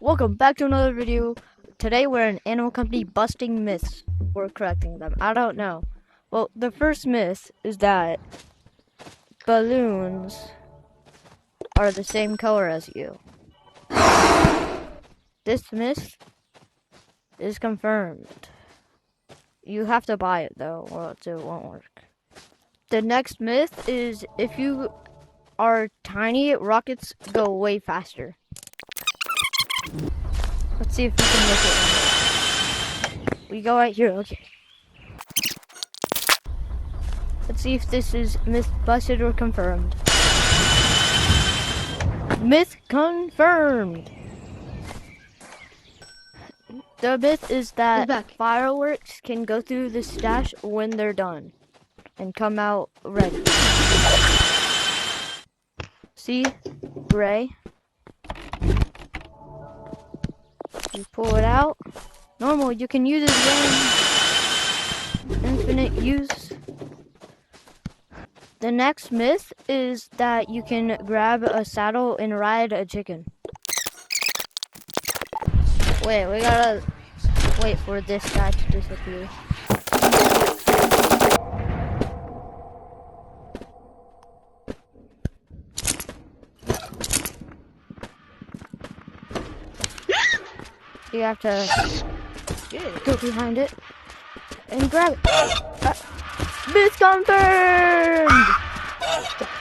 Welcome back to another video. Today we're in Animal Company busting myths. We're correcting them. I don't know. Well, the first myth is that balloons are the same color as you. This myth is confirmed. You have to buy it though, or else it won't work. The next myth is if you are tiny, rockets go way faster. Let's see if we can make it. We go right here, okay. Let's see if this is myth busted or confirmed. Myth confirmed! The myth is that fireworks can go through the stash when they're done and come out ready. See? Gray. You pull it out. Normal, you can use it again. Infinite use. The next myth is that you can grab a saddle and ride a chicken. Wait, we gotta wait for this guy to disappear. You have to go behind it and grab it. Myth confirmed!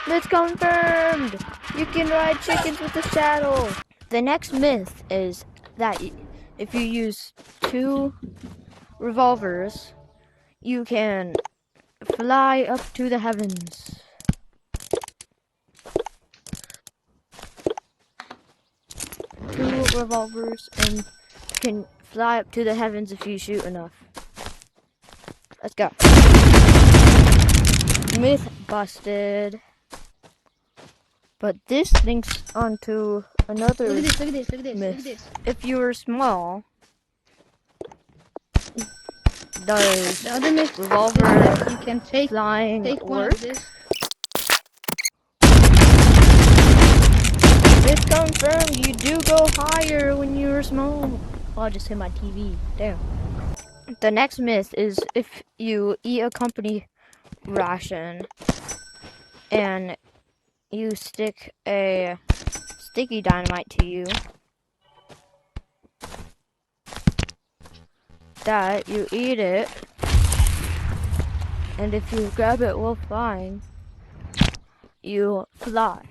Myth confirmed! You can ride chickens with a saddle. The next myth is that if you use 2 revolvers, you can fly up to the heavens. Two revolvers and you can fly up to the heavens if you shoot enough. Let's go. Myth busted. But this links onto another myth. If you were small, does the other myth revolver you can take flying one work? of this. Myth confirmed, you do go higher when you were small. Oh, I just hit my TV. Damn. The next myth is if you eat a company ration and you stick a sticky dynamite to you, that you eat it, and if you grab it while flying, you fly.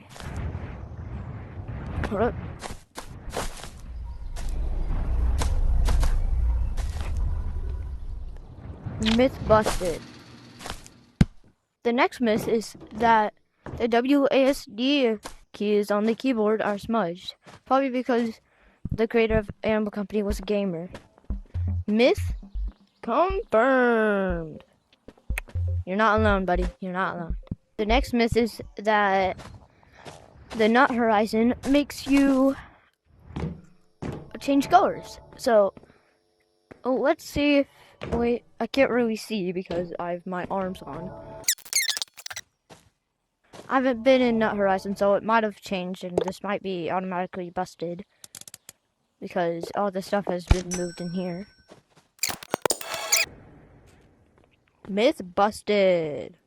Myth busted. The next myth is that the WASD keys on the keyboard are smudged, probably because the creator of Animal Company was a gamer. Myth confirmed. You're not alone, buddy. You're not alone. The next myth is that the nut horizon makes you change colors. So, let's see if... Wait, I can't really see because I have my arms on. I haven't been in Nut Horizon, so it might have changed, and this might be automatically busted because all the stuff has been moved in here. Myth busted.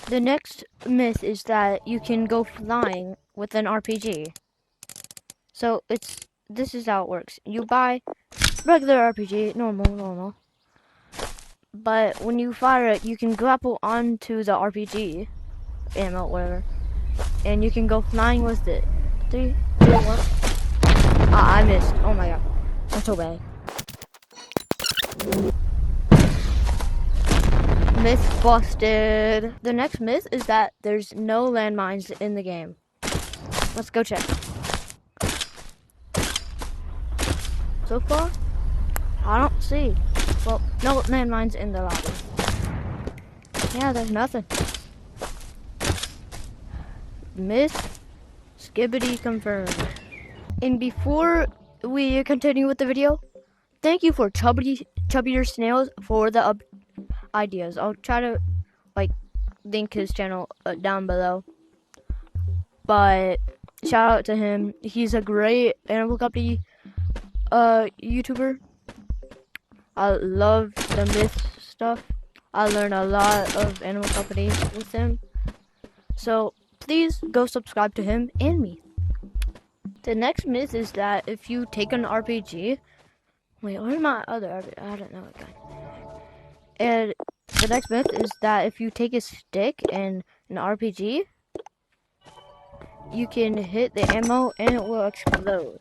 The next myth is that you can go flying with an RPG. So this is how it works. You buy regular RPG, normal. But when you fire it, you can grapple onto the RPG ammo, whatever, and you can go flying with it. 3, 2, 1. Ah, I missed. Oh my god, I'm so bad. Myth busted. The next myth is that there's no landmines in the game. Let's go check. So far, I don't see. Well, no landmines in the lobby. Yeah, there's nothing. Myth skibbity confirmed. And before we continue with the video, thank you for Chubbier Snails for the ideas. I'll try to link his channel down below. But shout out to him. He's a great Animal Company YouTuber. I love the myth stuff. I learn a lot of Animal Company with him. So please go subscribe to him and me. The next myth is that if you take an RPG, wait, where's my other RPG? I don't know again. And the next myth is that if you take a stick and an RPG, you can hit the ammo and it will explode.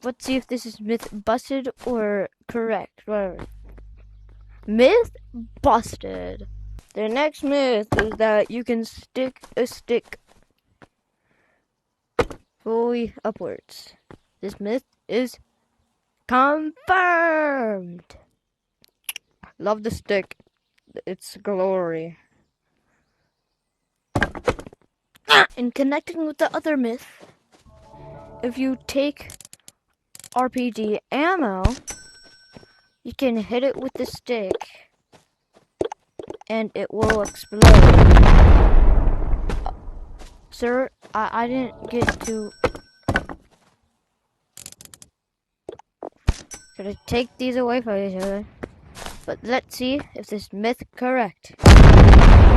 Let's see if this is myth busted or correct. Whatever. Myth busted. The next myth is that you can stick a stick fully upwards. This myth is confirmed. Love the stick. It's glory. And connecting with the other myth, if you take RPG ammo, you can hit it with the stick and it will explode. Sir, I didn't get to... Should I take these away from each other? But let's see if this myth correct.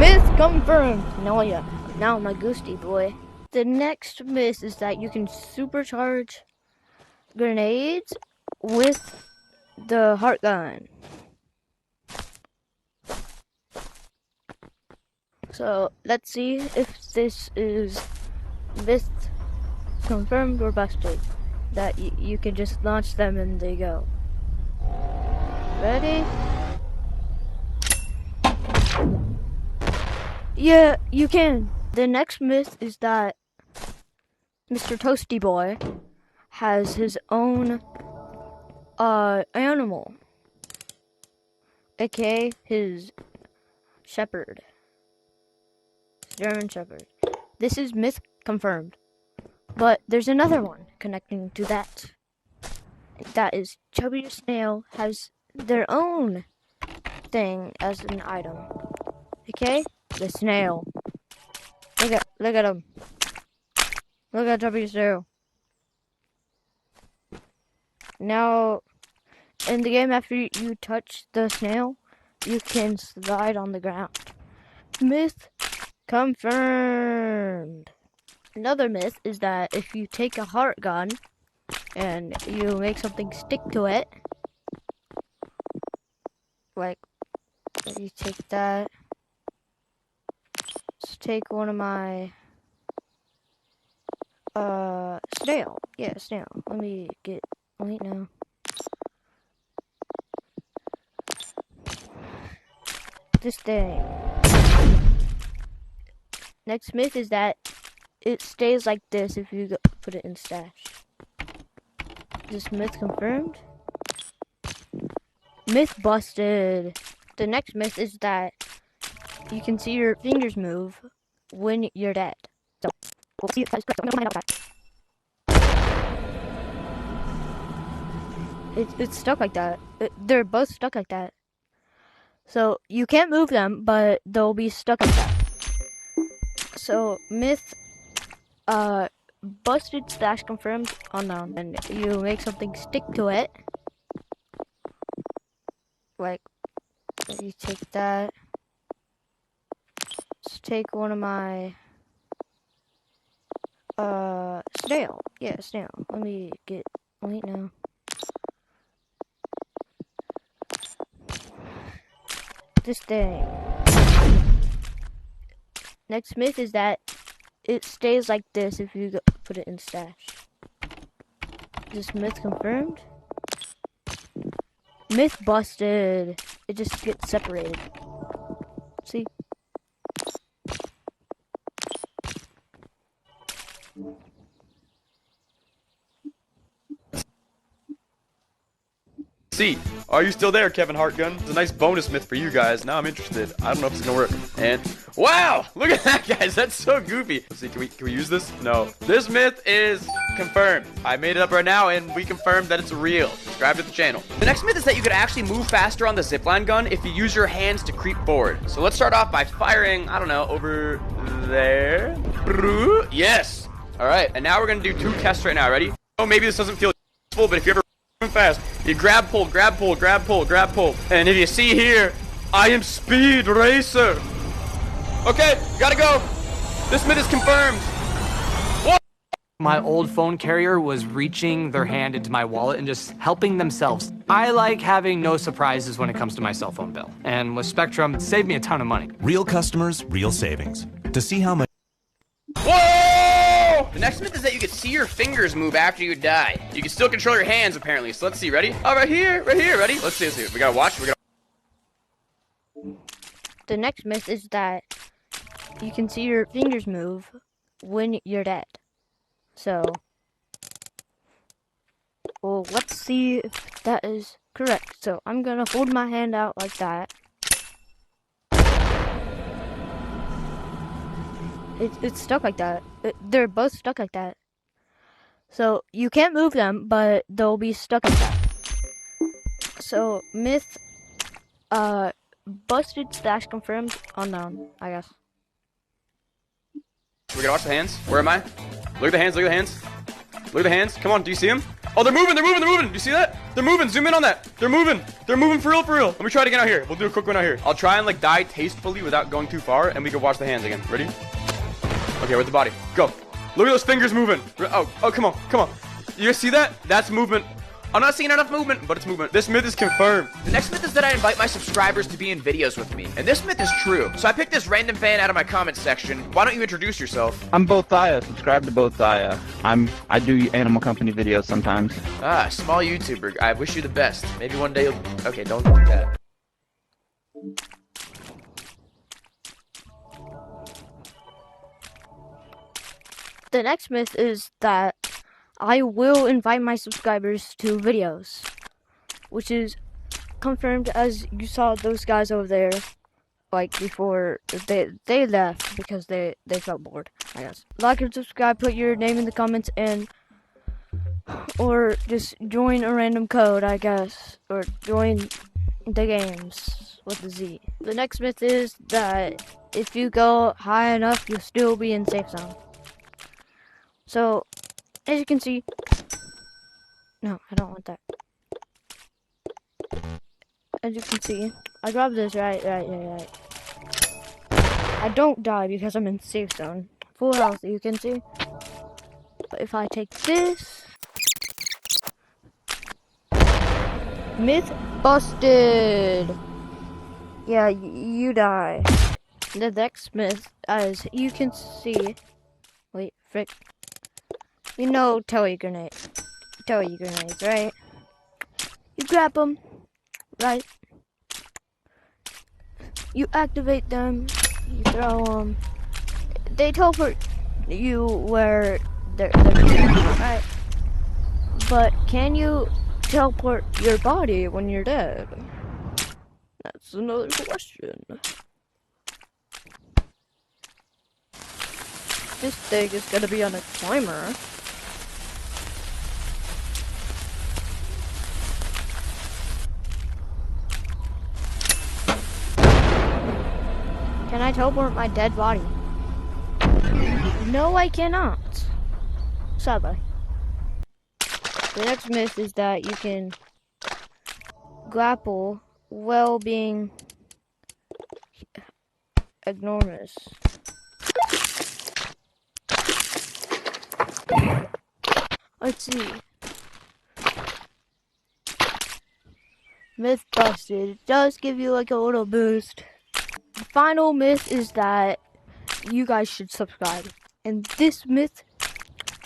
Myth confirmed! Now my Goosty boy. The next myth is that you can supercharge grenades with the heart gun. So let's see if this is myth confirmed or busted. That you can just launch them and they go. Ready? Yeah, you can. The next myth is that Mr. Toasty Boy has his own animal, aka his shepherd, German Shepherd. This is myth confirmed, but there's another one connecting to that. That is Chubby the Snail has their own thing as an item. Okay, the snail. Look at him. Look at Chubby the Snail. Now, in the game, after you touch the snail, you can slide on the ground. Myth confirmed. Another myth is that if you take a heart gun and you make something stick to it, like you take that. Let's take one of my snail. Yeah, snail. Let me get. Wait, no. This thing. Next myth is that it stays like this if you put it in stash. This myth confirmed. Myth busted. The next myth is that you can see your fingers move when you're dead. So, we'll see if that's correct. No, it's stuck like that. They're both stuck like that. So, you can't move them, but they'll be stuck like that. So, myth, busted stash confirmed unknown. And you make something stick to it. Like, you take that. Let's take one of my, snail. Yeah, snail. Let me get, wait, no. This thing. Next myth is that it stays like this if you put it in stash. This myth confirmed. Myth busted. It just gets separated. See? See, are you still there, Kevin Hartgun? It's a nice bonus myth for you guys. Now I'm interested. I don't know if it's gonna work. And wow, look at that, guys. That's so goofy. Let's see, can we use this? No. This myth is confirmed. I made it up right now, and we confirmed that it's real. Subscribe to the channel. The next myth is that you could actually move faster on the zipline gun if you use your hands to creep forward. So let's start off by firing, I don't know, over there. Yes. All right, and now we're gonna do 2 tests right now. Ready? Oh, maybe this doesn't feel full, but if you ever fast, you grab, pull, grab, pull, grab, pull, grab, pull. And if you see here, I am Speed Racer. Okay, gotta go. This myth is confirmed. My old phone carrier was reaching their hand into my wallet and just helping themselves. I like having no surprises when it comes to my cell phone bill. And with Spectrum, it saved me a ton of money. Real customers, real savings. To see how much... Whoa! The next myth is that you can see your fingers move after you die. You can still control your hands, apparently. So let's see, ready? Oh, right here, ready? Let's see. We gotta watch, The next myth is that you can see your fingers move when you're dead. So, well, let's see if that is correct. So, I'm gonna hold my hand out like that. It's stuck like that. They're both stuck like that. So, you can't move them, but they'll be stuck like that. So, myth, busted / confirmed, unknown, I guess. We gotta watch the hands. Where am I? Look at the hands, look at the hands. Look at the hands. Come on, do you see them? Oh, they're moving. Do you see that? They're moving. Zoom in on that. They're moving for real. Let me try it again out here. We'll do a quick one out here. I'll try and like die tastefully without going too far, and we can watch the hands again. Ready? Okay, with the body. Go. Look at those fingers moving. Oh, come on. You guys see that? That's movement. I'm not seeing enough movement, but it's movement. This myth is confirmed. The next myth is that I invite my subscribers to be in videos with me. And this myth is true. So I picked this random fan out of my comments section. Why don't you introduce yourself? I'm Bothaya. Subscribe to Bothaya. I do Animal Company videos sometimes. Ah, small YouTuber. I wish you the best. Maybe one day you'll... Okay, don't do that. The next myth is that I will invite my subscribers to videos, which is confirmed, as you saw those guys over there, like before they left because they felt bored, I guess. Like and subscribe, put your name in the comments, or just join a random code, I guess, or join the games with the Z. The next myth is that if you go high enough, you'll still be in safe zone. So, as you can see, no, I don't want that. As you can see, I grabbed this, right. I don't die because I'm in safe zone. Full health, you can see. But if I take this... Myth busted! Yeah, you die. The next myth, as you can see... Wait, frick. You know Toei grenades, right? You grab them, right? You activate them, you throw them. They teleport you where they're right? But can you teleport your body when you're dead? That's another question. This thing is gonna be on a timer. Can I teleport my dead body? No, I cannot. Sadly. The next myth is that you can grapple while being enormous. Let's see. Myth busted. It does give you like a little boost. The final myth is that you guys should subscribe. And this myth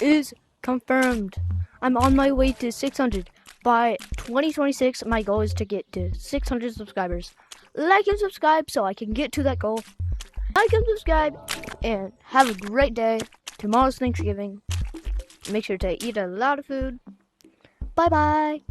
is confirmed. I'm on my way to 600. By 2026, my goal is to get to 600 subscribers. Like and subscribe so I can get to that goal. Like and subscribe, and have a great day. Tomorrow's Thanksgiving. Make sure to eat a lot of food. Bye-bye.